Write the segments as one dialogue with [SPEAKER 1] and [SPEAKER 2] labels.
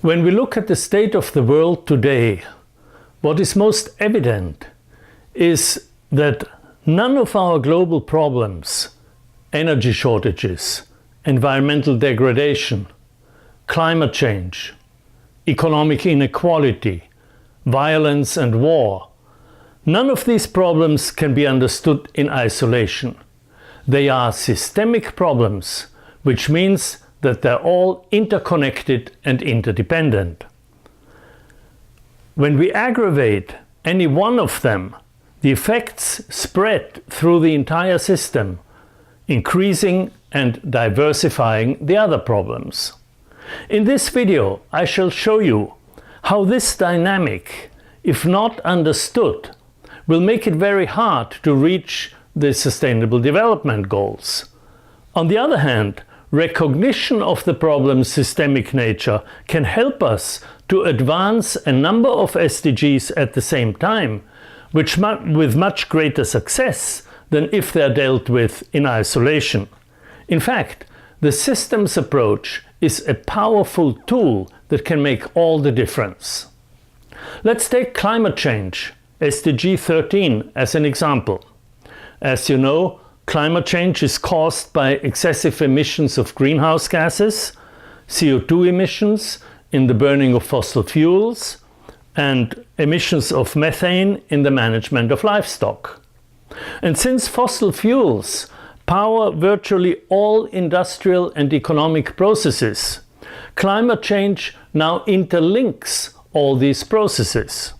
[SPEAKER 1] When we look at the state of the world today, what is most evident is that none of our global problems, energy shortages, environmental degradation, climate change, economic inequality, violence and war, none of these problems can be understood in isolation. They are systemic problems, which means that they're all interconnected and interdependent. When we aggravate any one of them, the effects spread through the entire system, increasing and diversifying the other problems. In this video, I shall show you how this dynamic, if not understood, will make it very hard to reach the Sustainable Development Goals. On the other hand, recognition of the problem's systemic nature can help us to advance a number of SDGs at the same time, with much greater success than if they are dealt with in isolation. In fact, the systems approach is a powerful tool that can make all the difference. Let's take climate change, SDG 13, as an example. As you know, climate change is caused by excessive emissions of greenhouse gases, CO2 emissions in the burning of fossil fuels, and emissions of methane in the management of livestock. And since fossil fuels power virtually all industrial and economic processes, climate change now interlinks all these processes.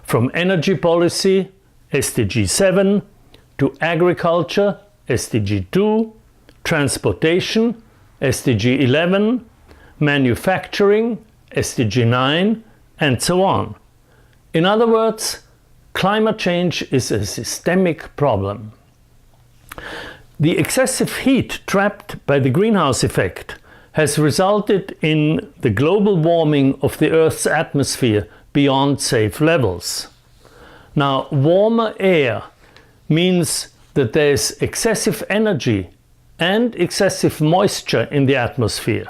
[SPEAKER 1] From energy policy, SDG 7, to agriculture, SDG 2, transportation, SDG 11, manufacturing, SDG 9, and so on. In other words, climate change is a systemic problem. The excessive heat trapped by the greenhouse effect has resulted in the global warming of the Earth's atmosphere beyond safe levels. Now, warmer air means that there is excessive energy and excessive moisture in the atmosphere,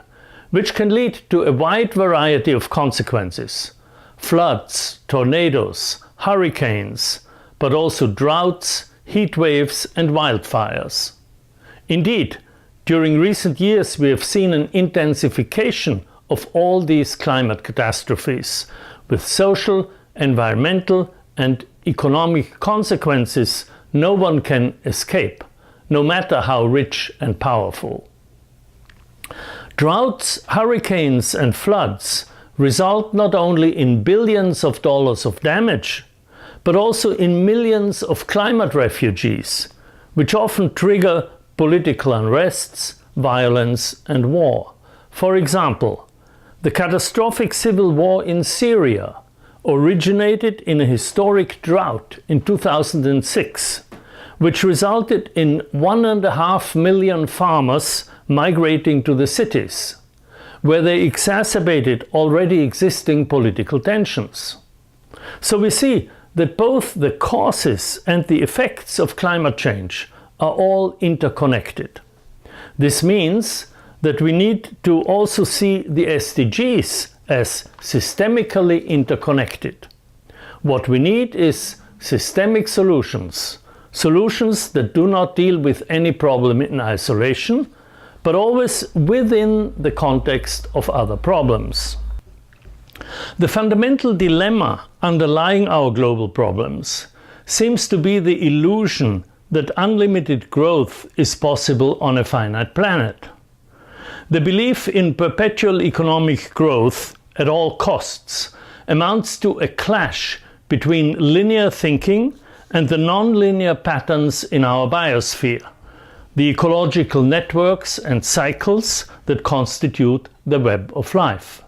[SPEAKER 1] which can lead to a wide variety of consequences: floods, tornadoes, hurricanes, but also droughts, heat waves and wildfires. Indeed, during recent years we have seen an intensification of all these climate catastrophes, with social, environmental and economic consequences no one can escape, no matter how rich and powerful. Droughts, hurricanes and floods result not only in billions of dollars of damage, but also in millions of climate refugees, which often trigger political unrests, violence and war. For example, the catastrophic civil war in Syria originated in a historic drought in 2006, which resulted in 1.5 million farmers migrating to the cities, where they exacerbated already existing political tensions. So we see that both the causes and the effects of climate change are all interconnected. This means that we need to also see the SDGs as systemically interconnected. What we need is systemic solutions, solutions that do not deal with any problem in isolation, but always within the context of other problems. The fundamental dilemma underlying our global problems seems to be the illusion that unlimited growth is possible on a finite planet. The belief in perpetual economic growth at all costs amounts to a clash between linear thinking and the non-linear patterns in our biosphere, the ecological networks and cycles that constitute the web of life.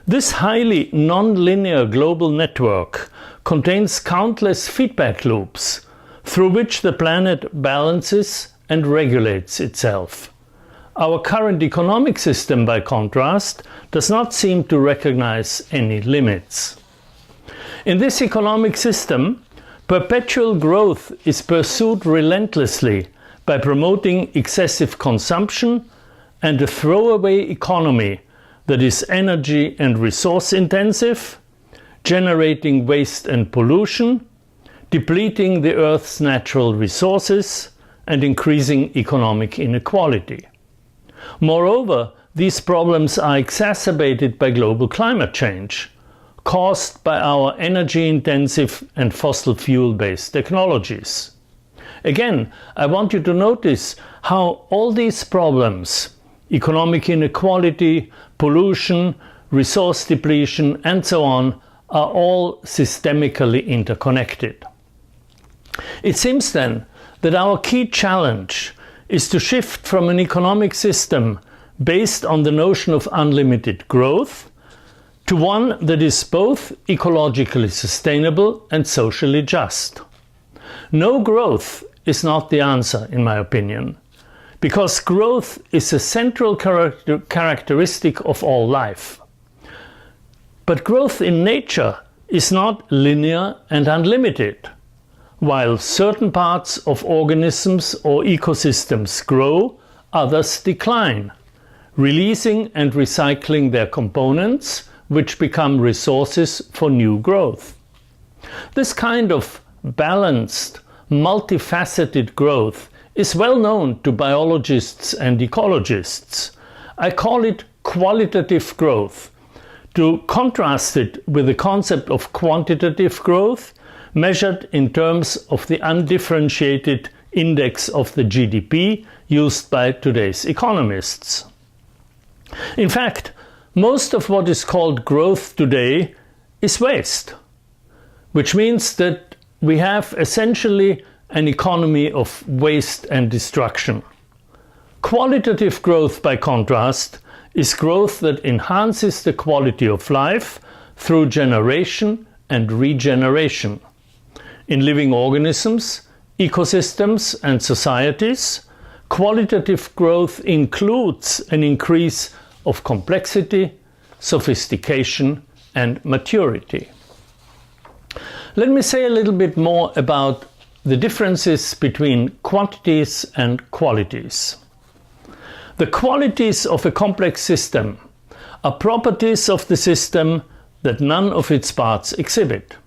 [SPEAKER 1] This highly non-linear global network contains countless feedback loops through which the planet balances and regulates itself. Our current economic system, by contrast, does not seem to recognize any limits. In this economic system, perpetual growth is pursued relentlessly by promoting excessive consumption and a throwaway economy that is energy and resource intensive, generating waste and pollution, depleting the Earth's natural resources, and increasing economic inequality. Moreover, these problems are exacerbated by global climate change, caused by our energy-intensive and fossil fuel-based technologies. Again, I want you to notice how all these problems, economic inequality, pollution, resource depletion, and so on, are all systemically interconnected. It seems then that our key challenge is to shift from an economic system based on the notion of unlimited growth to one that is both ecologically sustainable and socially just. No growth is not the answer, in my opinion, because growth is a central characteristic of all life. But growth in nature is not linear and unlimited. While certain parts of organisms or ecosystems grow, others decline, releasing and recycling their components, which become resources for new growth. This kind of balanced, multifaceted growth is well known to biologists and ecologists. I call it qualitative growth, to contrast it with the concept of quantitative growth, measured in terms of the undifferentiated index of the GDP used by today's economists. In fact, most of what is called growth today is waste, which means that we have essentially an economy of waste and destruction. Qualitative growth, by contrast, is growth that enhances the quality of life through generation and regeneration. In living organisms, ecosystems, and societies, qualitative growth includes an increase of complexity, sophistication, and maturity. Let me say a little bit more about the differences between quantities and qualities. The qualities of a complex system are properties of the system that none of its parts exhibit.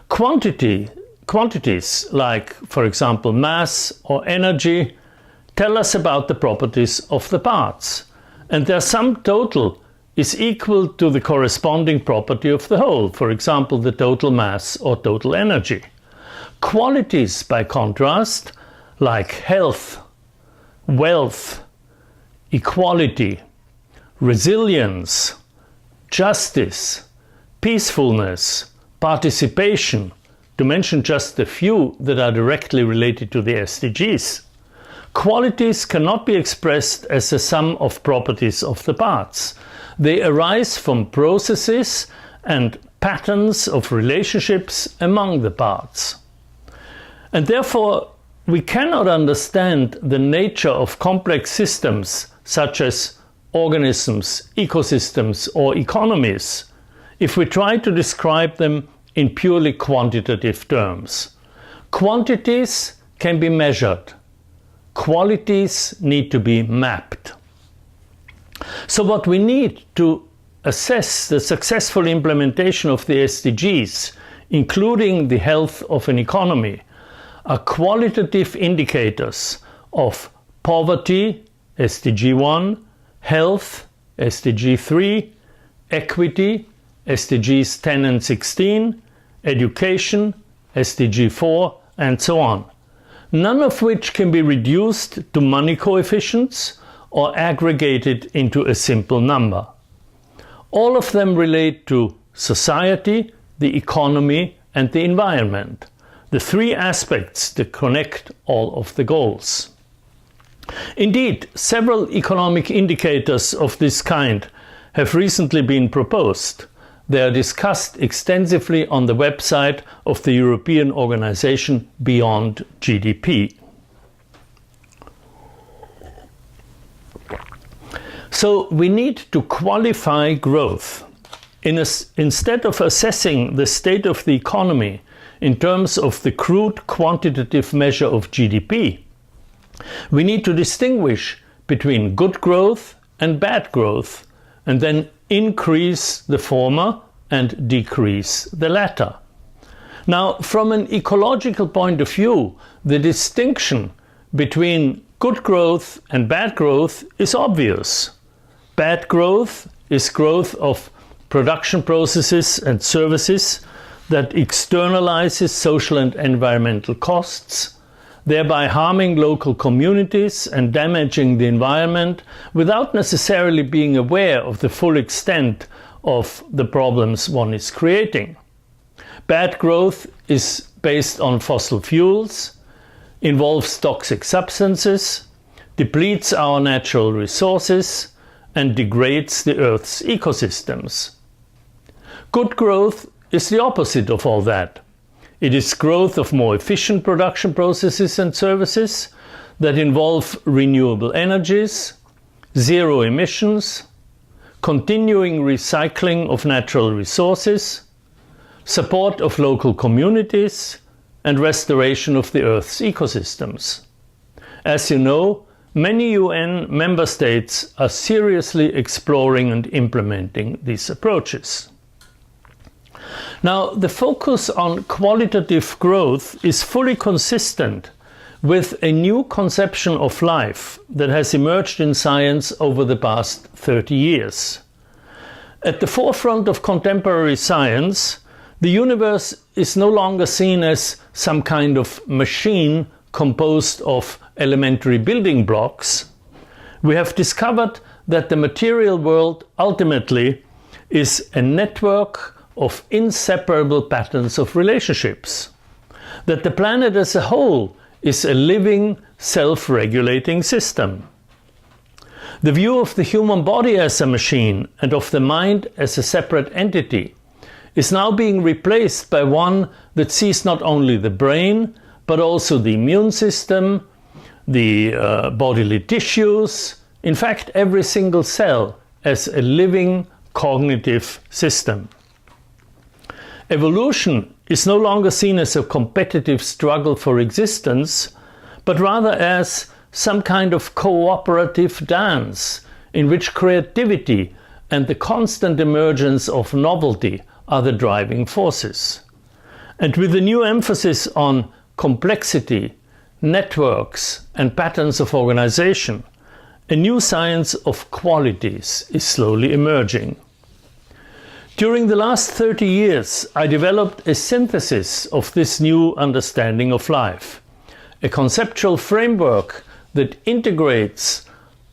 [SPEAKER 1] Quantities, like, for example, mass or energy, tell us about the properties of the parts, and their sum total is equal to the corresponding property of the whole, for example, the total mass or total energy. Qualities, by contrast, like health, wealth, equality, resilience, justice, peacefulness, participation, to mention just a few that are directly related to the SDGs. Qualities cannot be expressed as a sum of properties of the parts. They arise from processes and patterns of relationships among the parts. And therefore, we cannot understand the nature of complex systems such as organisms, ecosystems, or economies if we try to describe them in purely quantitative terms. Quantities can be measured. Qualities need to be mapped. So what we need to assess the successful implementation of the SDGs, including the health of an economy, are qualitative indicators of poverty, SDG 1, health, SDG 3, equity, SDGs 10 and 16, education, SDG 4, and so on. None of which can be reduced to money coefficients or aggregated into a simple number. All of them relate to society, the economy, and the environment, the three aspects that connect all of the goals. Indeed, several economic indicators of this kind have recently been proposed. They are discussed extensively on the website of the European organization Beyond GDP. So we need to qualify growth. Instead of assessing the state of the economy in terms of the crude quantitative measure of GDP, we need to distinguish between good growth and bad growth, and then increase the former and decrease the latter. Now, from an ecological point of view, the distinction between good growth and bad growth is obvious. Bad growth is growth of production processes and services that externalizes social and environmental costs, thereby harming local communities and damaging the environment without necessarily being aware of the full extent of the problems one is creating. Bad growth is based on fossil fuels, involves toxic substances, depletes our natural resources, and degrades the Earth's ecosystems. Good growth is the opposite of all that. It is growth of more efficient production processes and services that involve renewable energies, zero emissions, continuing recycling of natural resources, support of local communities, and restoration of the Earth's ecosystems. As you know, many UN member states are seriously exploring and implementing these approaches. Now, the focus on qualitative growth is fully consistent with a new conception of life that has emerged in science over the past 30 years. At the forefront of contemporary science, the universe is no longer seen as some kind of machine composed of elementary building blocks. We have discovered that the material world ultimately is a network of inseparable patterns of relationships. That the planet as a whole is a living, self-regulating system. The view of the human body as a machine and of the mind as a separate entity is now being replaced by one that sees not only the brain, but also the immune system, the bodily tissues, in fact every single cell, as a living cognitive system. Evolution is no longer seen as a competitive struggle for existence, but rather as some kind of cooperative dance in which creativity and the constant emergence of novelty are the driving forces. And with a new emphasis on complexity, networks, and patterns of organization, a new science of qualities is slowly emerging. During the last 30 years, I developed a synthesis of this new understanding of life, a conceptual framework that integrates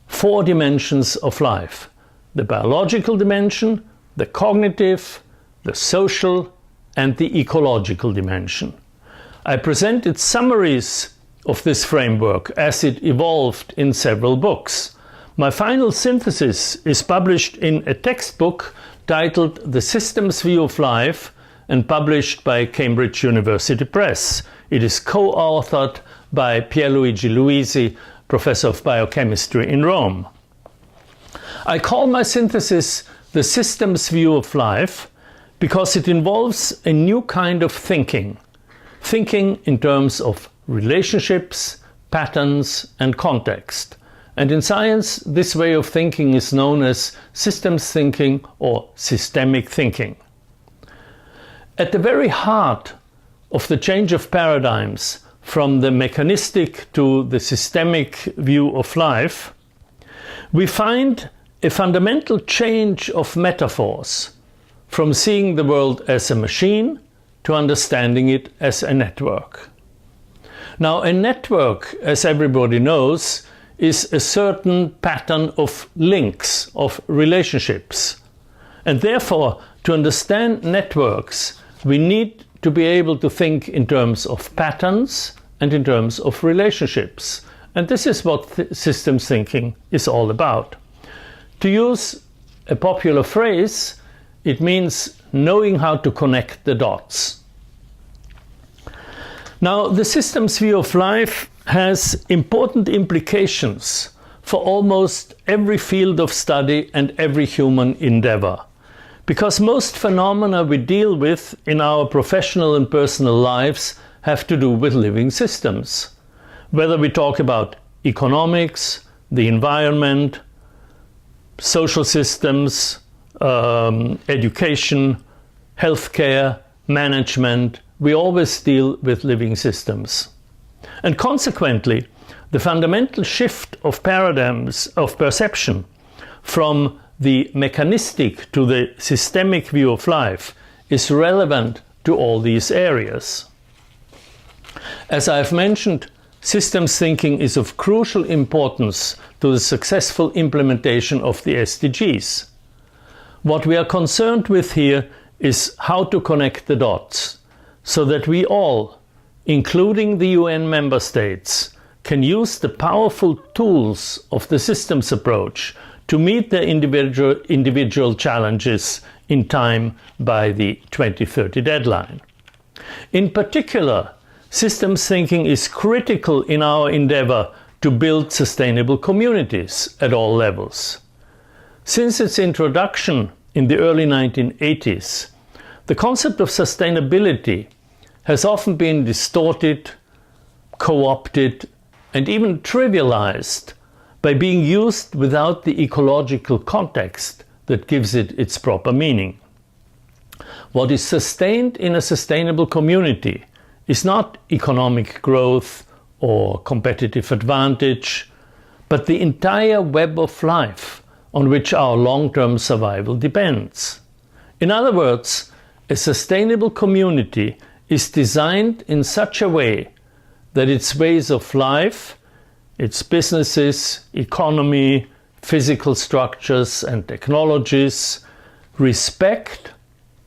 [SPEAKER 1] 4 dimensions of life: the biological dimension, the cognitive, the social, and the ecological dimension. I presented summaries of this framework as it evolved in several books. My final synthesis is published in a textbook titled The Systems View of Life and published by Cambridge University Press. It is co-authored by Pierluigi Luisi, professor of biochemistry in Rome. I call my synthesis The Systems View of Life because it involves a new kind of thinking in terms of relationships, patterns, and context. And in science, this way of thinking is known as systems thinking or systemic thinking. At the very heart of the change of paradigms from the mechanistic to the systemic view of life, we find a fundamental change of metaphors from seeing the world as a machine to understanding it as a network. Now, a network, as everybody knows, is a certain pattern of links, of relationships. And therefore, to understand networks, we need to be able to think in terms of patterns and in terms of relationships. And this is what systems thinking is all about. To use a popular phrase, it means knowing how to connect the dots. Now, the systems view of life has important implications for almost every field of study and every human endeavor. Because most phenomena we deal with in our professional and personal lives have to do with living systems. Whether we talk about economics, the environment, social systems, education, healthcare, management. We always deal with living systems. And consequently, the fundamental shift of paradigms of perception from the mechanistic to the systemic view of life is relevant to all these areas. As I've mentioned, systems thinking is of crucial importance to the successful implementation of the SDGs. What we are concerned with here is how to connect the dots so that we all, including the UN member states, can use the powerful tools of the systems approach to meet their individual challenges in time by the 2030 deadline. In particular, systems thinking is critical in our endeavor to build sustainable communities at all levels. Since its introduction in the early 1980s, the concept of sustainability has often been distorted, co-opted, and even trivialized by being used without the ecological context that gives it its proper meaning. What is sustained in a sustainable community is not economic growth or competitive advantage, but the entire web of life on which our long-term survival depends. In other words, a sustainable community is designed in such a way that its ways of life, its businesses, economy, physical structures and technologies respect,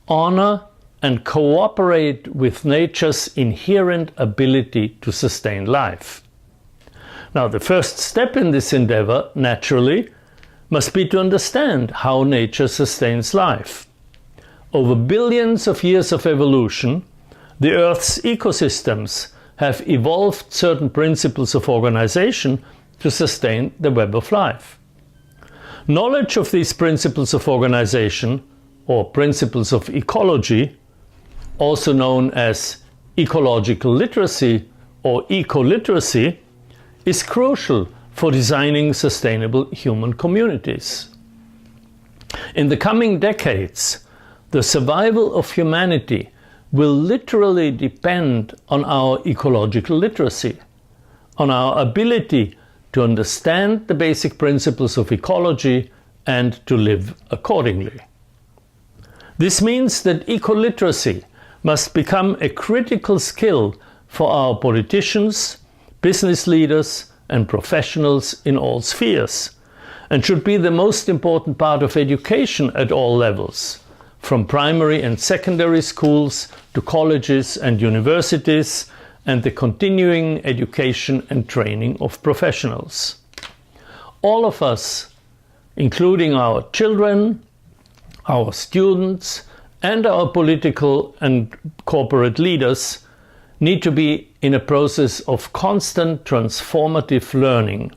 [SPEAKER 1] honor, and cooperate with nature's inherent ability to sustain life. Now, the first step in this endeavor, naturally, must be to understand how nature sustains life. Over billions of years of evolution, the Earth's ecosystems have evolved certain principles of organization to sustain the web of life. Knowledge of these principles of organization, or principles of ecology, also known as ecological literacy or eco-literacy, is crucial for designing sustainable human communities. In the coming decades, the survival of humanity will literally depend on our ecological literacy, on our ability to understand the basic principles of ecology and to live accordingly. This means that eco-literacy must become a critical skill for our politicians, business leaders, and professionals in all spheres, and should be the most important part of education at all levels, from primary and secondary schools to colleges and universities, and the continuing education and training of professionals. All of us, including our children, our students, and our political and corporate leaders, need to be in a process of constant transformative learning.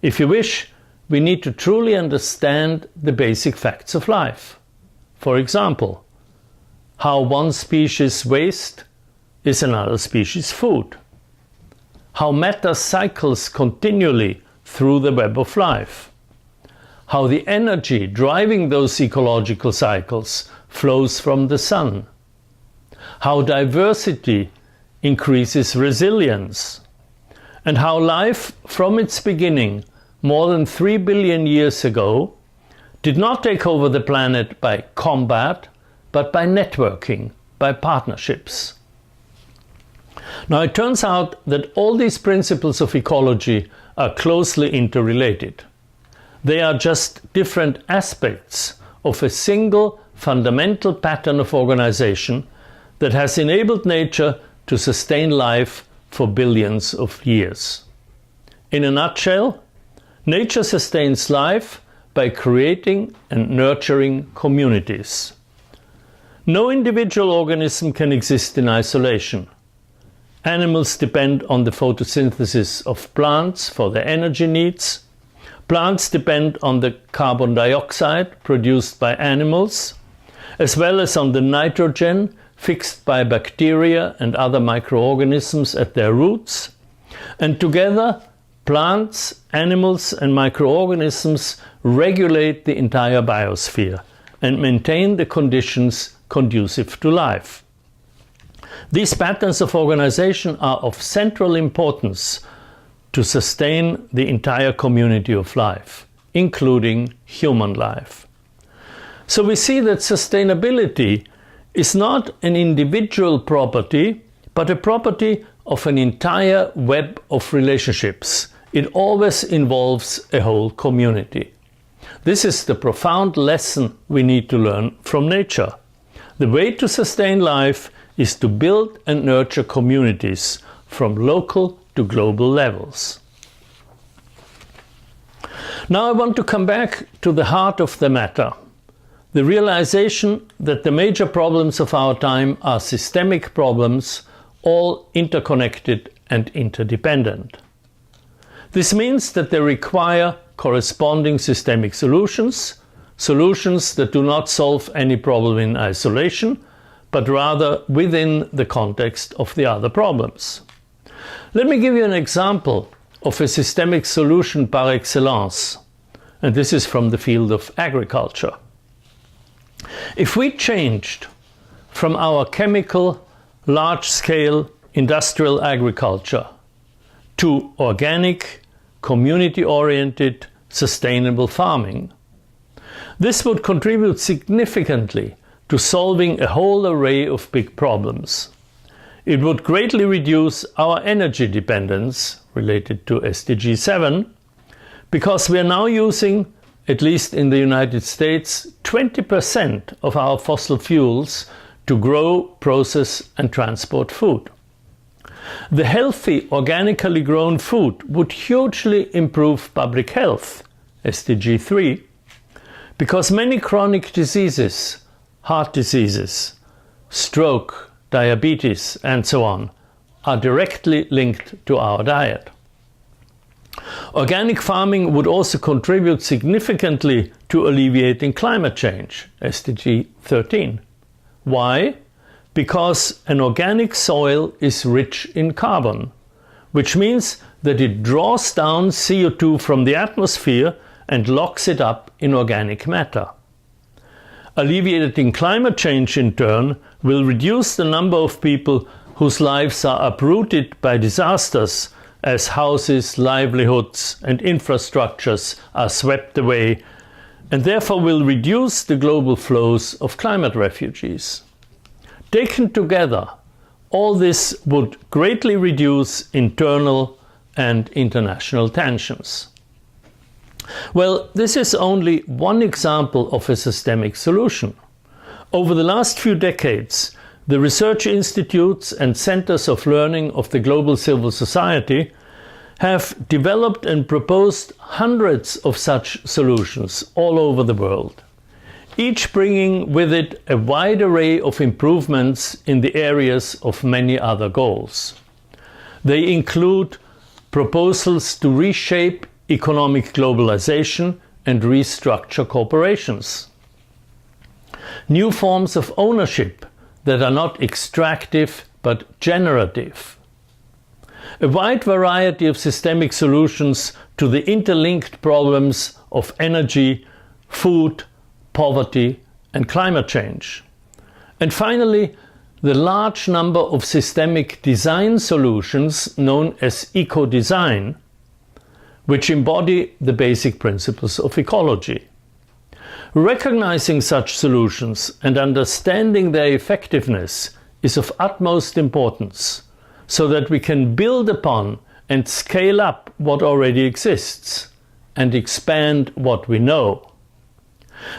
[SPEAKER 1] If you wish, we need to truly understand the basic facts of life. For example, how one species' waste is another species' food. How matter cycles continually through the web of life. How the energy driving those ecological cycles flows from the sun. How diversity increases resilience. And how life, from its beginning, more than 3 billion years ago, did not take over the planet by combat, but by networking, by partnerships. Now, it turns out that all these principles of ecology are closely interrelated. They are just different aspects of a single fundamental pattern of organization that has enabled nature to sustain life for billions of years. In a nutshell, nature sustains life by creating and nurturing communities. No individual organism can exist in isolation. Animals depend on the photosynthesis of plants for their energy needs. Plants depend on the carbon dioxide produced by animals, as well as on the nitrogen fixed by bacteria and other microorganisms at their roots. And together, plants, animals, and microorganisms regulate the entire biosphere and maintain the conditions conducive to life. These patterns of organization are of central importance to sustain the entire community of life, including human life. So we see that sustainability is not an individual property, but a property of an entire web of relationships. It always involves a whole community. This is the profound lesson we need to learn from nature. The way to sustain life is to build and nurture communities from local to global levels. Now I want to come back to the heart of the matter. The realization that the major problems of our time are systemic problems, all interconnected and interdependent. This means that they require corresponding systemic solutions, solutions that do not solve any problem in isolation, but rather within the context of the other problems. Let me give you an example of a systemic solution par excellence, and this is from the field of agriculture. If we changed from our chemical, large-scale industrial agriculture to organic, community-oriented, sustainable farming, this would contribute significantly to solving a whole array of big problems. It would greatly reduce our energy dependence related to SDG 7, because we are now using, at least in the United States, 20% of our fossil fuels to grow, process and transport food. The healthy, organically grown food would hugely improve public health, SDG 3, because many chronic diseases, heart diseases, stroke, diabetes and so on, are directly linked to our diet. Organic farming would also contribute significantly to alleviating climate change, SDG 13. Why? Because an organic soil is rich in carbon, which means that it draws down CO2 from the atmosphere and locks it up in organic matter. Alleviating climate change, in turn, will reduce the number of people whose lives are uprooted by disasters as houses, livelihoods and infrastructures are swept away, and therefore will reduce the global flows of climate refugees. Taken together, all this would greatly reduce internal and international tensions. Well, this is only one example of a systemic solution. Over the last few decades, the research institutes and centers of learning of the global civil society have developed and proposed hundreds of such solutions all over the world, each bringing with it a wide array of improvements in the areas of many other goals. They include proposals to reshape economic globalization and restructure corporations, new forms of ownership that are not extractive but generative, a wide variety of systemic solutions to the interlinked problems of energy, food, poverty and climate change. And finally, the large number of systemic design solutions known as eco-design, which embody the basic principles of ecology. Recognizing such solutions and understanding their effectiveness is of utmost importance, so that we can build upon and scale up what already exists and expand what we know.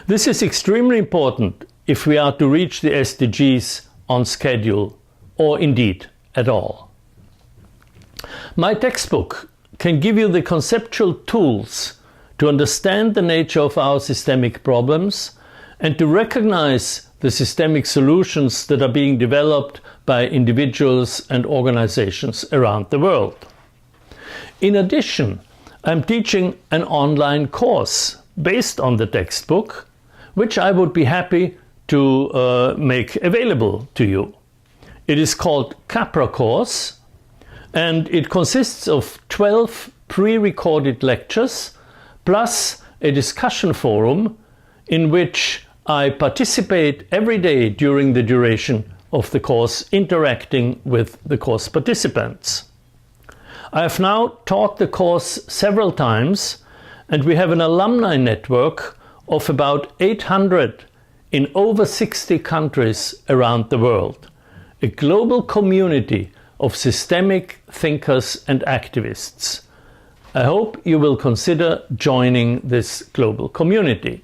[SPEAKER 1] This is extremely important if we are to reach the SDGs on schedule, or indeed at all. My textbook can give you the conceptual tools to understand the nature of our systemic problems and to recognize the systemic solutions that are being developed by individuals and organizations around the world. In addition, I'm teaching an online course based on the textbook, which I would be happy to make available to you. It is called Capra course, and it consists of 12 pre-recorded lectures plus a discussion forum in which I participate every day during the duration of the course, interacting with the course participants. I have now taught the course several times, and we have an alumni network of about 800 in over 60 countries around the world, a global community of systemic thinkers and activists. I hope you will consider joining this global community.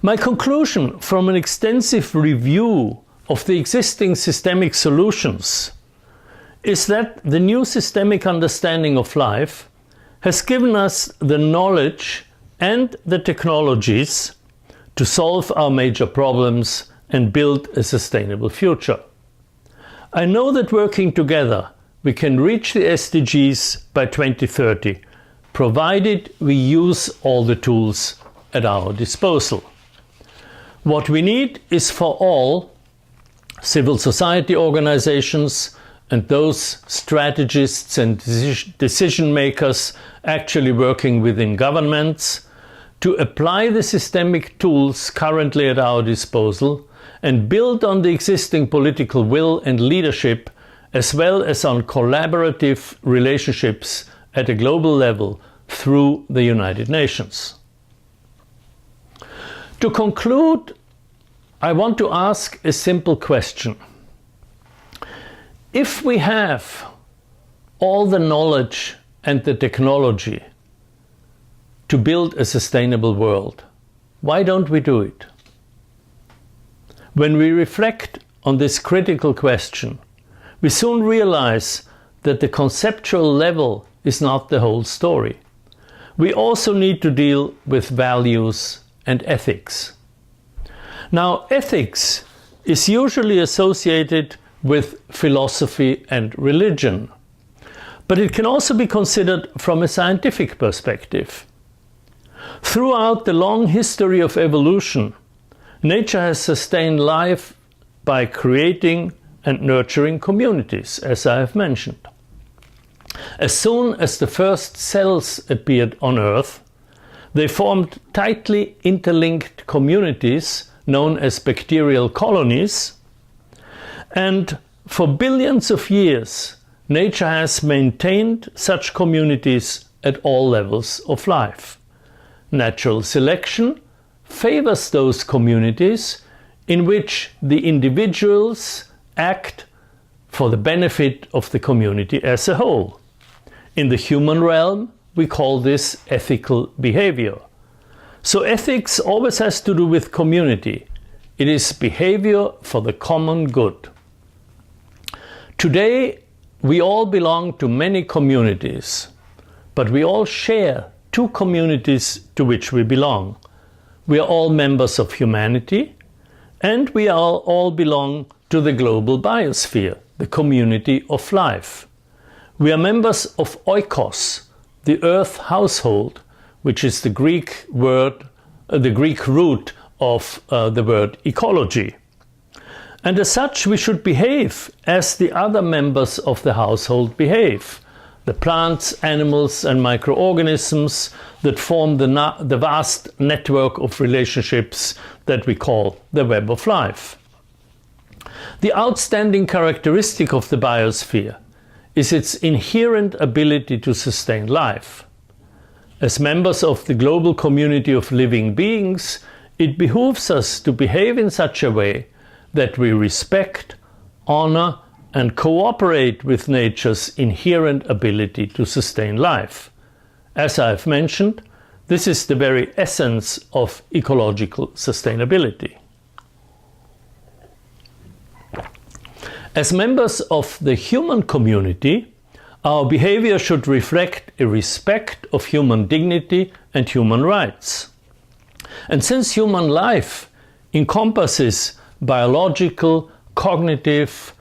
[SPEAKER 1] My conclusion from an extensive review of the existing systemic solutions is that the new systemic understanding of life has given us the knowledge and the technologies to solve our major problems and build a sustainable future. I know that working together we can reach the SDGs by 2030, provided we use all the tools at our disposal. What we need is for all civil society organizations and those strategists and decision makers actually working within governments to apply the systemic tools currently at our disposal and build on the existing political will and leadership, as well as on collaborative relationships at a global level through the United Nations. To conclude, I want to ask a simple question. If we have all the knowledge and the technology to build a sustainable world, why don't we do it? When we reflect on this critical question, we soon realize that the conceptual level is not the whole story. We also need to deal with values and ethics. Now, ethics is usually associated with philosophy and religion, but it can also be considered from a scientific perspective. Throughout the long history of evolution, nature has sustained life by creating and nurturing communities, as I have mentioned. As soon as the first cells appeared on Earth, they formed tightly interlinked communities known as bacterial colonies, and for billions of years, nature has maintained such communities at all levels of life. Natural selection favors those communities in which the individuals act for the benefit of the community as a whole. In the human realm, we call this ethical behavior. So ethics always has to do with community. It is behavior for the common good. Today, we all belong to many communities, but we all share two communities to which we belong. We are all members of humanity, and we all belong to the global biosphere, the community of life. We are members of oikos, the earth household, which is the Greek root of the word ecology. And as such, we should behave as the other members of the household behave. The plants, animals and microorganisms that form the vast network of relationships that we call the web of life. The outstanding characteristic of the biosphere is its inherent ability to sustain life. As members of the global community of living beings, it behooves us to behave in such a way that we respect, honor, and cooperate with nature's inherent ability to sustain life. As I've mentioned, this is the very essence of ecological sustainability. As members of the human community, our behavior should reflect a respect of human dignity and human rights. And since human life encompasses biological, cognitive,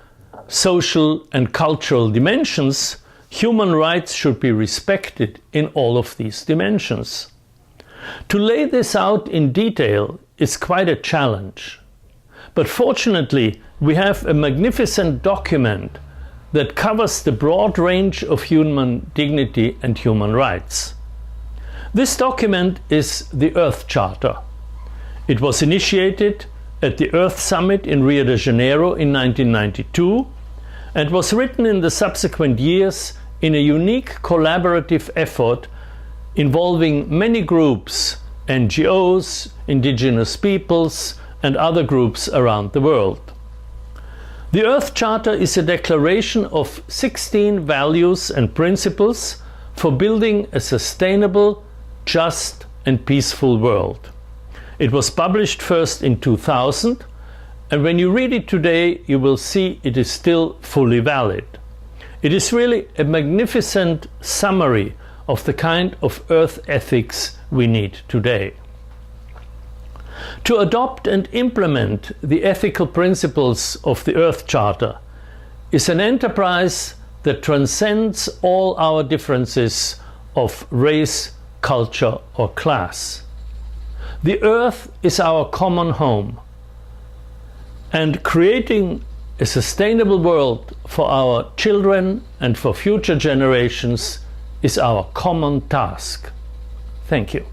[SPEAKER 1] social and cultural dimensions, human rights should be respected in all of these dimensions. To lay this out in detail is quite a challenge. But fortunately, we have a magnificent document that covers the broad range of human dignity and human rights. This document is the Earth Charter. It was initiated at the Earth Summit in Rio de Janeiro in 1992 and was written in the subsequent years in a unique collaborative effort involving many groups, NGOs, indigenous peoples and other groups around the world. The Earth Charter is a declaration of 16 values and principles for building a sustainable, just and peaceful world. It was published first in 2000, and when you read it today you will see it is still fully valid. It is really a magnificent summary of the kind of Earth ethics we need today. To adopt and implement the ethical principles of the Earth Charter is an enterprise that transcends all our differences of race, culture or class. The Earth is our common home, and creating a sustainable world for our children and for future generations is our common task. Thank you.